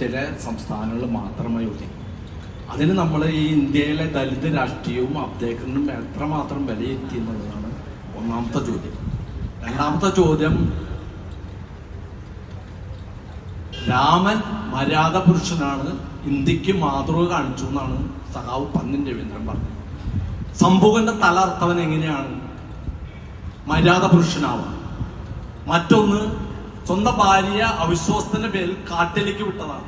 ചില സംസ്ഥാനങ്ങൾ മാത്രമായി ഒതുങ്ങി. അതിന് നമ്മൾ ഈ ഇന്ത്യയിലെ ദലിത് രാഷ്ട്രീയവും അപ്ഡേഷനും എത്രമാത്രം വിലയിരുത്തി എന്നുള്ളതാണ് ഒന്നാമത്തെ ചോദ്യം. രണ്ടാമത്തെ ചോദ്യം, രാമൻ മര്യാദ പുരുഷനാണ്, ഇന്ത്യക്ക് മാതൃക കാണിച്ചു എന്നാണ് സഖാവ് പന്നിൻ രവീന്ദ്രൻ പറഞ്ഞത്. സംഭവന്റെ തല അർത്ഥവൻ എങ്ങനെയാണ് മര്യാദ പുരുഷനാവുക? മറ്റൊന്ന്, സ്വന്തം ഭാര്യ അവിശ്വാസത്തിന്റെ പേരിൽ കാട്ടിലേക്ക് വിട്ടതാണ്.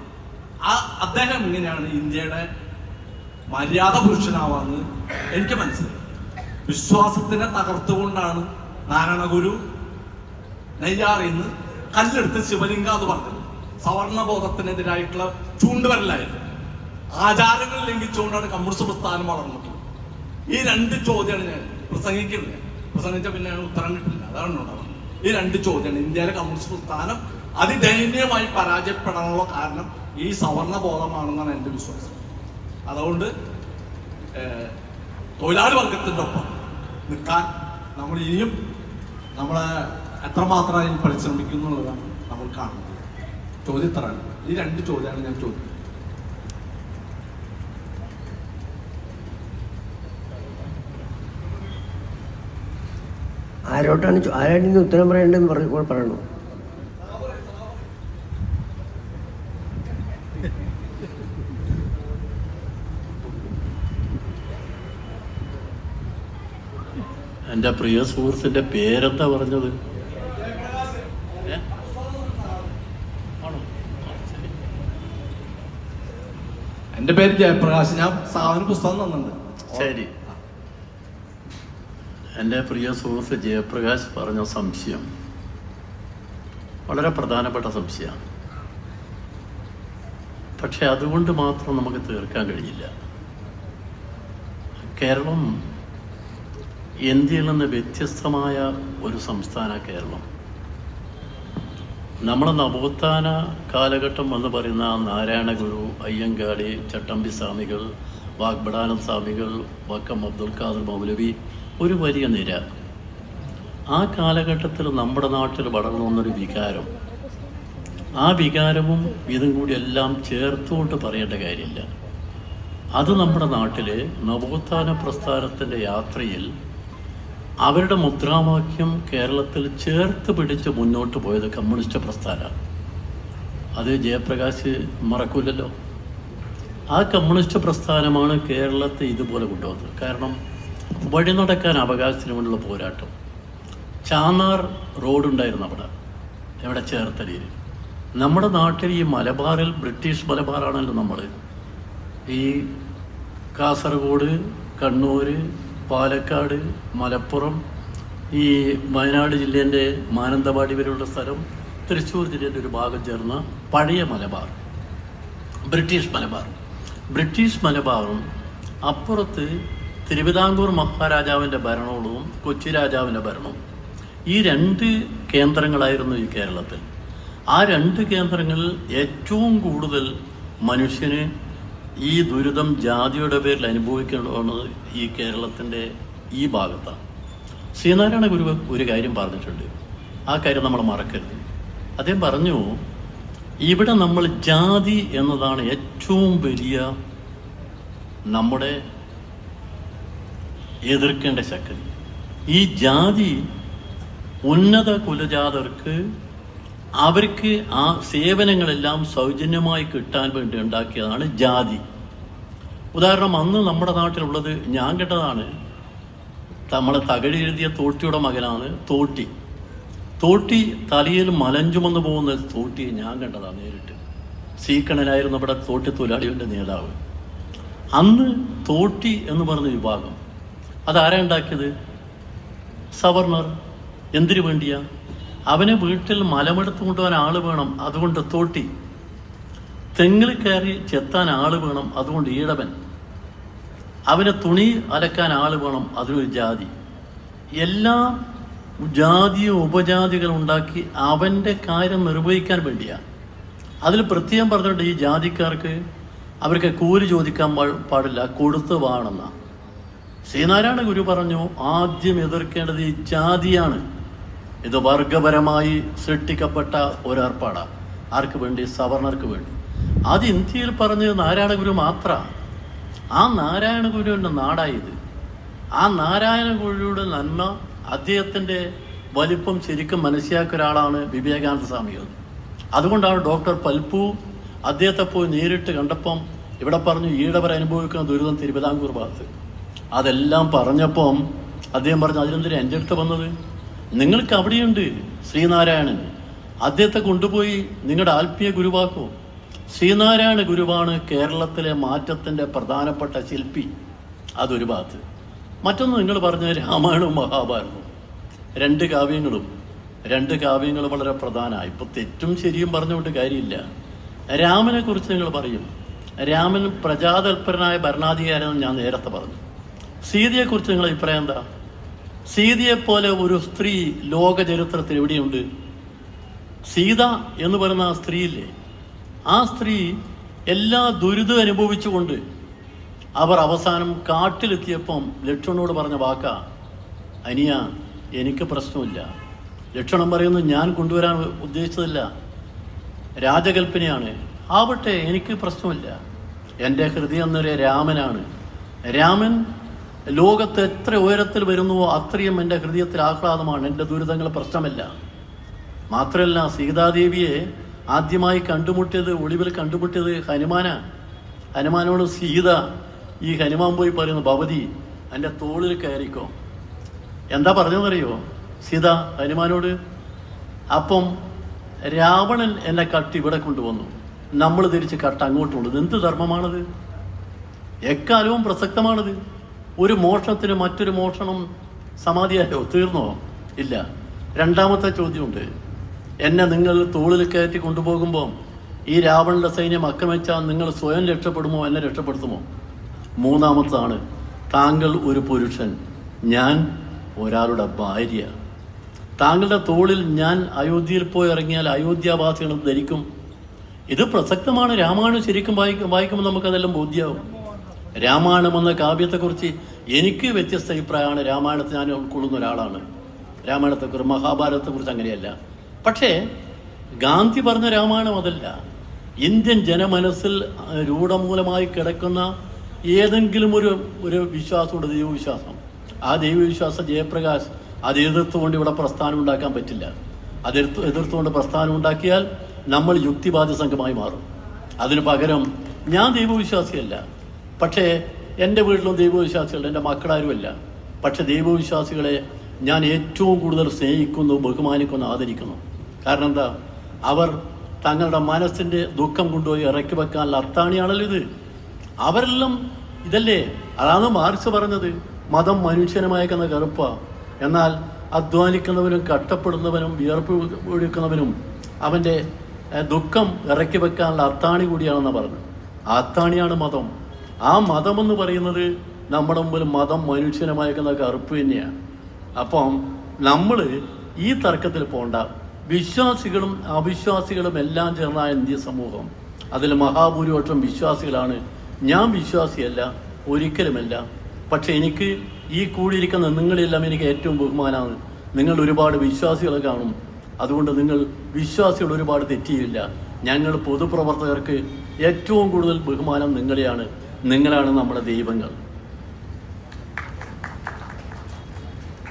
അദ്ദേഹം എങ്ങനെയാണ് ഇന്ത്യയുടെ മര്യാദ പുരുഷനാവാന്ന് എനിക്ക് മനസ്സിലായി. വിശ്വാസത്തിനെ തകർത്തുകൊണ്ടാണ് നാരായണഗുരു നെയ്യാറിന്ന് കല്ലെടുത്ത് ശിവലിംഗ എന്ന് പറഞ്ഞത്. സവർണബോധത്തിനെതിരായിട്ടുള്ള ചൂണ്ടുവരലായിരുന്നു. ആചാരങ്ങൾ ലംഘിച്ചുകൊണ്ടാണ് കമ്മ്യൂണിസ്റ്റ് പ്രസ്ഥാനം വളർന്നത്. ഈ രണ്ട് ചോദ്യമാണ് ഞാൻ പ്രസംഗിക്കുന്നത്. പ്രസംഗിച്ച പിന്നെ ഉത്തരം കിട്ടില്ല, അതാണ് ഉണ്ടാവുന്നത്. ഈ രണ്ട് ചോദ്യമാണ് ഇന്ത്യയിലെ കമ്മ്യൂണിസ്റ്റ് പ്രസ്ഥാനം അതിദയനീയമായി പരാജയപ്പെടാനുള്ള കാരണം ഈ സവർണ ബോധമാണെന്നാണ് എൻ്റെ വിശ്വാസം. അതുകൊണ്ട് തൊഴിലാളി വർഗത്തിൻ്റെ ഒപ്പം നിൽക്കാൻ നമ്മൾ ഇനിയും നമ്മളെ എത്രമാത്രം പരിശ്രമിക്കുന്നു എന്നുള്ളതാണ് നമ്മൾ കാണുന്നത്. ചോദ്യത്തറാണ്. ഈ രണ്ട് ചോദ്യമാണ് ഞാൻ ചോദിക്കുന്നത്. ആരാണ് ഉത്തരം പറയേണ്ടതെന്ന് പറയണോ? എൻ്റെ പ്രിയ സുഹൃത്തിന്റെ പേരെന്താ പറഞ്ഞത്? എൻ്റെ പേര് ജയപ്രകാശ്. ഞാൻ സാധന പുസ്തകം തന്നിട്ടുണ്ട്. ശരി. എൻ്റെ പ്രിയ സുഹൃത്ത് ജയപ്രകാശ് പറഞ്ഞ സംശയം വളരെ പ്രധാനപ്പെട്ട സംശയമാണ്. പക്ഷെ അതുകൊണ്ട് മാത്രം നമുക്ക് തീർക്കാൻ കഴിയില്ല. കേരളം ഇന്ത്യയിൽ നിന്ന് വ്യത്യസ്തമായ ഒരു സംസ്ഥാന കേരളം. നമ്മളെ നവോത്ഥാന കാലഘട്ടം എന്ന് പറയുന്ന നാരായണഗുരു, അയ്യങ്കാളി, ചട്ടമ്പി സ്വാമികൾ, വാഗ്ബടാനന്ദ സ്വാമികൾ, വക്കം അബ്ദുൽ ഖാദർ മൗലവി, ഒരു വലിയ നിര. ആ കാലഘട്ടത്തിൽ നമ്മുടെ നാട്ടിൽ വളർന്നു വന്നൊരു വികാരം, ആ വികാരവും ഇതും കൂടി എല്ലാം ചേർത്തുകൊണ്ട് പറയേണ്ട കാര്യമില്ല. അത് നമ്മുടെ നാട്ടിലെ നവോത്ഥാന പ്രസ്ഥാനത്തിൻ്റെ യാത്രയിൽ അവരുടെ മുദ്രാവാക്യം കേരളത്തിൽ ചേർത്ത് പിടിച്ച് മുന്നോട്ട് പോയത് കമ്മ്യൂണിസ്റ്റ് പ്രസ്ഥാനമാണ്. അത് ജയപ്രകാശ് മറക്കൂലല്ലോ. ആ കമ്മ്യൂണിസ്റ്റ് പ്രസ്ഥാനമാണ് കേരളത്തെ ഇതുപോലെ കൊണ്ടുവന്നത്. കാരണം വഴി നടക്കാൻ അവകാശത്തിന് വേണ്ടിയുള്ള പോരാട്ടം. ചാന്നാർ റോഡുണ്ടായിരുന്നു എവിടെ ചേർത്തലയിൽ. നമ്മുടെ നാട്ടിൽ ഈ മലബാറിൽ, ബ്രിട്ടീഷ് മലബാറാണല്ലോ നമ്മൾ, ഈ കാസർഗോഡ്, കണ്ണൂർ, പാലക്കാട്, മലപ്പുറം, ഈ വയനാട് ജില്ലേൻ്റെ മാനന്തവാടി വരെയുള്ള സ്ഥലം, തൃശ്ശൂർ ജില്ലേൻ്റെ ഒരു ഭാഗം ചേർന്ന പഴയ മലബാർ, ബ്രിട്ടീഷ് മലബാർ. ബ്രിട്ടീഷ് മലബാറും അപ്പുറത്ത് തിരുവിതാംകൂർ മഹാരാജാവിൻ്റെ ഭരണവും കൊച്ചി രാജാവിൻ്റെ ഭരണവും, ഈ രണ്ട് കേന്ദ്രങ്ങളായിരുന്നു ഈ കേരളത്തിൽ. ആ രണ്ട് കേന്ദ്രങ്ങളിൽ ഏറ്റവും കൂടുതൽ മനുഷ്യന് ഈ ദുരിതം ജാതിയുടെ പേരിൽ അനുഭവിക്കേണ്ടത് ഈ കേരളത്തിൻ്റെ ഈ ഭാഗത്താണ്. ശ്രീനാരായണ ഗുരു ഒരു കാര്യം പറഞ്ഞിട്ടുണ്ട്, ആ കാര്യം നമ്മൾ മറക്കരുത്. അദ്ദേഹം പറഞ്ഞു, ഇവിടെ നമ്മൾ ജാതി എന്നതാണ് ഏറ്റവും വലിയ നമ്മുടെ എതിർക്കേണ്ട ശക്തി. ഈ ജാതി ഉന്നത കുലജാതർക്ക് അവർക്ക് ആ സേവനങ്ങളെല്ലാം സൗജന്യമായി കിട്ടാൻ വേണ്ടി ഉണ്ടാക്കിയതാണ് ജാതി. ഉദാഹരണം, അന്ന് നമ്മുടെ നാട്ടിലുള്ളത് ഞാൻ കേട്ടതാണ്, നമ്മളെ തകഴി എഴുതിയ തോട്ടിയുടെ മകനാണ് തോട്ടി. തോട്ടി തലയിൽ മലഞ്ചുമന്ന് പോകുന്ന തോട്ടിയെ ഞാൻ കണ്ടതാണ് നേരിട്ട്. സീക്കണനായിരുന്നു നമ്മുടെ തോട്ടി തൊഴിലാളികളുടെ നേതാവ്. അന്ന് തോട്ടി എന്ന് പറഞ്ഞ വിഭാഗം അതാരാ ഉണ്ടാക്കിയത്? സവർണർ. എന്തിനു വേണ്ടിയാ? അവനെ വീട്ടിൽ മലമെടുത്ത് കൊണ്ടുപോകാൻ ആള് വേണം, അതുകൊണ്ട് തോട്ടി. തെങ്ങിൽ കയറി ചെത്താൻ ആള് വേണം, അതുകൊണ്ട് ഈഴവൻ. അവന് തുണി അലക്കാൻ ആള് വേണം, അതിനൊരു ജാതി. എല്ലാ ജാതിയും ഉപജാതികൾ ഉണ്ടാക്കി അവൻ്റെ കാര്യം നിർവഹിക്കാൻ വേണ്ടിയാണ്. അതിൽ പ്രത്യേകം പറഞ്ഞിട്ടുണ്ട്, ഈ ജാതിക്കാർക്ക് അവർക്ക് കൂലി ചോദിക്കാൻ പാടില്ല, കൊടുത്ത് വാണെന്ന. ശ്രീനാരായണ ഗുരു പറഞ്ഞു, ആദ്യം എതിർക്കേണ്ടത് ഈ ജാതിയാണ്. ഇത് വർഗപരമായി സൃഷ്ടിക്കപ്പെട്ട ഒരേർപ്പാടാണ്. ആർക്ക് വേണ്ടി? സവർണർക്ക് വേണ്ടി. അത് ഇന്ത്യയിൽ പറഞ്ഞത് നാരായണ ഗുരു മാത്രമാണ്. ആ നാരായണ ഗുരുവിൻ്റെ നാടായത്. ആ നാരായണ ഗുരുയുടെ നന്മ, അദ്ദേഹത്തിൻ്റെ വലിപ്പം ശരിക്കും മനസ്സിലാക്കിയ ഒരാളാണ് വിവേകാനന്ദ സ്വാമികൾ. അതുകൊണ്ടാണ് ഡോക്ടർ പൽപ്പു അദ്ദേഹത്തെ പോയി നേരിട്ട് കണ്ടപ്പം ഇവിടെ പറഞ്ഞു ഈടവർ അനുഭവിക്കുന്ന ദുരിതം തിരുവിതാംകൂർ ഭാഗത്ത്. അതെല്ലാം പറഞ്ഞപ്പം അദ്ദേഹം പറഞ്ഞു അതിനെന്തിനാ എൻ്റെ അടുത്ത് വന്നത്? നിങ്ങൾക്ക് അവിടെയുണ്ട് ശ്രീനാരായണൻ, അദ്ദേഹത്തെ കൊണ്ടുപോയി നിങ്ങളുടെ ആത്മീയ ഗുരുവാക്കൂ. ശ്രീനാരായണ ഗുരുവാണ് കേരളത്തിലെ മാറ്റത്തിൻ്റെ പ്രധാനപ്പെട്ട ശില്പി. അതൊരു ഭാഗത്ത്. മറ്റൊന്ന് നിങ്ങൾ പറഞ്ഞ രാമായണവും മഹാഭാരതവും, രണ്ട് കാവ്യങ്ങളും വളരെ പ്രധാനമായി. ഇപ്പോൾ തെറ്റും ശരിയും പറഞ്ഞുകൊണ്ട് കാര്യമില്ല. രാമനെ കുറിച്ച് നിങ്ങൾ പറയും, രാമൻ പ്രജാതൽപരനായ ഭരണാധികാരിയെന്ന് ഞാൻ നേരത്തെ പറഞ്ഞു. സീതയെക്കുറിച്ച് നിങ്ങളുടെ അഭിപ്രായം എന്താ? സീതയെപ്പോലെ ഒരു സ്ത്രീ ലോക ചരിത്രത്തിൽ എവിടെയുണ്ട്? സീത എന്ന് പറയുന്ന ആ സ്ത്രീയില്ലേ, ആ സ്ത്രീ എല്ലാ ദുരിതം അനുഭവിച്ചുകൊണ്ട് അവർ അവസാനം കാട്ടിലെത്തിയപ്പം ലക്ഷ്മണനോട് പറഞ്ഞ വാക്കാ, അനിയ എനിക്ക് പ്രശ്നമില്ല. ലക്ഷ്മണൻ പറയുന്നു ഞാൻ കൊണ്ടുവരാൻ ഉദ്ദേശിച്ചതില്ല, രാജകൽപ്പനയാണ്, ആവട്ടെ എനിക്ക് പ്രശ്നമില്ല. എൻ്റെ ഹൃദയം എന്നൊരു രാമനാണ്. രാമൻ ലോകത്ത് എത്ര ഉയരത്തിൽ വരുന്നുവോ അത്രയും എൻ്റെ ഹൃദയത്തിൽ ആഹ്ലാദമാണ്. എൻ്റെ ദുരിതങ്ങൾ പ്രശ്നമല്ല. മാത്രമല്ല സീതാദേവിയെ ആദ്യമായി ഒളിവിൽ കണ്ടുമുട്ടിയത് ഹനുമാനോട് സീത, ഈ ഹനുമാൻ പോയി പറയുന്നു ഭവതി എൻ്റെ തോളിൽ കയറിക്കോ. എന്താ പറഞ്ഞതെന്നറിയോ സീത ഹനുമാനോട്? അപ്പം രാവണൻ എന്നെ കട്ട് ഇവിടെ കൊണ്ടുവന്നു, നമ്മൾ തിരിച്ച് കട്ട് അങ്ങോട്ട് കൊണ്ടുവന്നു. എന്ത് ധർമ്മമാണത്? എക്കാലവും പ്രസക്തമാണത്. ഒരു മോഷണത്തിന് മറ്റൊരു മോഷണം സമാധിയായോ? തീർന്നോ? ഇല്ല. രണ്ടാമത്തെ ചോദ്യമുണ്ട്, എന്നെ നിങ്ങൾ തോളിൽ കയറ്റി കൊണ്ടുപോകുമ്പോൾ ഈ രാവണന്റെ സൈന്യം ആക്രമിച്ചാൽ നിങ്ങൾ സ്വയം രക്ഷപ്പെടുമോ, എന്നെ രക്ഷപ്പെടുത്തുമോ? മൂന്നാമത്താണ്, താങ്കൾ ഒരു പുരുഷൻ, ഞാൻ ഒരാളുടെ ഭാര്യ. താങ്കളുടെ തോളിൽ ഞാൻ അയോധ്യയിൽ പോയി ഇറങ്ങിയാൽ അയോധ്യാവാസികൾ ധരിക്കും. ഇത് പ്രസക്തമാണ്. രാമായണം ശരിക്കും വായിക്കുമ്പോൾ നമുക്കതെല്ലാം ബോധ്യമാവും. രാമായണം എന്ന കാവ്യത്തെക്കുറിച്ച് എനിക്ക് വ്യത്യസ്ത അഭിപ്രായമാണ്. രാമായണത്തെ ഞാൻ ഉൾക്കൊള്ളുന്ന ഒരാളാണ്. രാമായണത്തെക്കുറിച്ച്, മഹാഭാരതത്തെക്കുറിച്ച് അങ്ങനെയല്ല. പക്ഷേ ഗാന്ധി പറഞ്ഞ രാമായണം അതല്ല. ഇന്ത്യൻ ജനമനസ്സിൽ രൂഢമൂലമായി കിടക്കുന്ന ഏതെങ്കിലും ഒരു വിശ്വാസമുണ്ട്, ദൈവവിശ്വാസം. ആ ദൈവവിശ്വാസം ജയപ്രകാശ് അത് എതിർത്തുകൊണ്ട് ഇവിടെ പ്രസ്ഥാനം ഉണ്ടാക്കാൻ പറ്റില്ല. എതിർത്തുകൊണ്ട് പ്രസ്ഥാനം ഉണ്ടാക്കിയാൽ നമ്മൾ യുക്തിവാദി സംഘമായി മാറും. അതിനു പകരം ഞാൻ ദൈവവിശ്വാസിയല്ല, പക്ഷേ എൻ്റെ വീട്ടിലും ദൈവവിശ്വാസികളുടെ, എൻ്റെ മക്കളാരുമല്ല. പക്ഷെ ദൈവവിശ്വാസികളെ ഞാൻ ഏറ്റവും കൂടുതൽ സ്നേഹിക്കുന്നു, ബഹുമാനിക്കുന്നു, ആദരിക്കുന്നു. കാരണം എന്താ? അവർ തങ്ങളുടെ മനസ്സിൻ്റെ ദുഃഖം കൊണ്ടുപോയി ഇറക്കി വെക്കാനുള്ള അത്താണിയാണല്ലോ ഇത്. അവരെല്ലാം ഇതല്ലേ, അതാണ് മാർക്സ് പറഞ്ഞത്, മതം മനുഷ്യനെ മയക്കുന്ന കറുപ്പ, എന്നാൽ അധ്വാനിക്കുന്നവനും കഷ്ടപ്പെടുന്നവനും വിയർപ്പ് ഒഴുക്കുന്നവനും അവൻ്റെ ദുഃഖം ഇറക്കി വെക്കാനുള്ള അത്താണി കൂടിയാണെന്ന് പറഞ്ഞു. ആ അത്താണിയാണ് മതം. ആ മതമെന്ന് പറയുന്നത് നമ്മുടെ മുമ്പിൽ മതം മനുഷ്യനെ മയക്കുന്ന കറുപ്പ് തന്നെയാണ്. അപ്പം നമ്മൾ ഈ തർക്കത്തിൽ പോണ്ട. വിശ്വാസികളും അവിശ്വാസികളും എല്ലാം ചേർന്ന ഇന്ത്യ സമൂഹം, അതിൽ മഹാഭൂരിപക്ഷം വിശ്വാസികളാണ്. ഞാൻ വിശ്വാസിയല്ല, ഒരിക്കലുമല്ല. പക്ഷെ എനിക്ക് ഈ കൂടിയിരിക്കുന്ന നിങ്ങളെല്ലാം എനിക്ക് ഏറ്റവും ബഹുമാനമാണ്. നിങ്ങൾ ഒരുപാട് വിശ്വാസികളെ കാണും, അതുകൊണ്ട് നിങ്ങൾ വിശ്വാസികൾ ഒരുപാട് തെറ്റിയില്ല. ഞങ്ങൾ പൊതുപ്രവർത്തകർക്ക് ഏറ്റവും കൂടുതൽ ബഹുമാനം നിങ്ങളെയാണ്. നിങ്ങളാണ് നമ്മുടെ ദൈവങ്ങൾ.